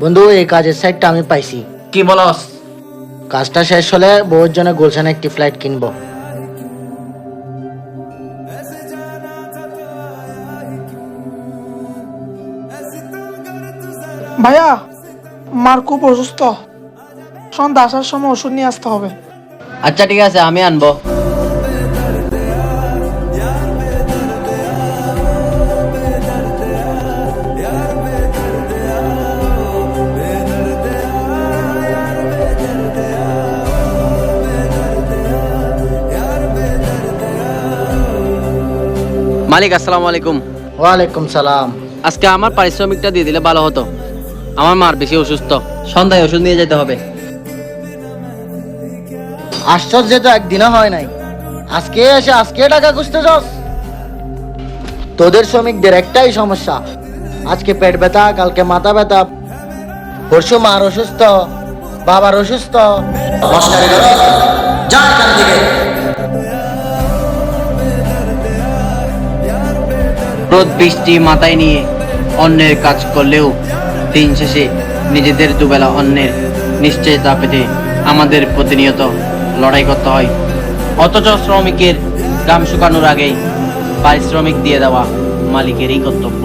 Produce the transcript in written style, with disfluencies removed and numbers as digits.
বন্ধু, এই কাজের সাইটটা আমি পাইছি। কি বলস? কাজটা শেষ হলে বউর জন্য গুলশানে একটি ফ্লাইট কিনবো। ভাইয়া, মার খুব অসুস্থ, সন্ধ্যা আসার সময় ওষুধ নিয়ে আসতে হবে। আচ্ছা ঠিক আছে, আমি আনবো। মালিক, আসসালামু আলাইকুম। ওয়ালাইকুম সালাম। আজকে আমার পারিশ্রমিকটা দিয়ে দিলে ভালো হতো। আমার মার বেশি অসুস্থ, সন্ধ্যায় ওষুধ নিয়ে যেতে হবে। আশ্চর্য, তো একদিনও হয় নাই, আজকে এসে আজকে টাকা খুঁজতে যাস। তোদের শ্রমিকদের একটাই সমস্যা, আজকে পেট ব্যথা, কালকে মাথা ব্যথা, পরশু মার অসুস্থ, বাবার অসুস্থ। যা এখান থেকে। রোদ বৃষ্টি মাথায় নিয়ে অন্যের কাজ করলেও দিন শেষে নিজেদের দুবেলা অন্যের নিশ্চয়তা পেতে আমাদের প্রতিনিয়ত লড়াই করতে হয়। অথচ শ্রমিকের ঘাম শুকানোর আগেই পারিশ্রমিক দিয়ে দেওয়া মালিকেরই কর্তব্য।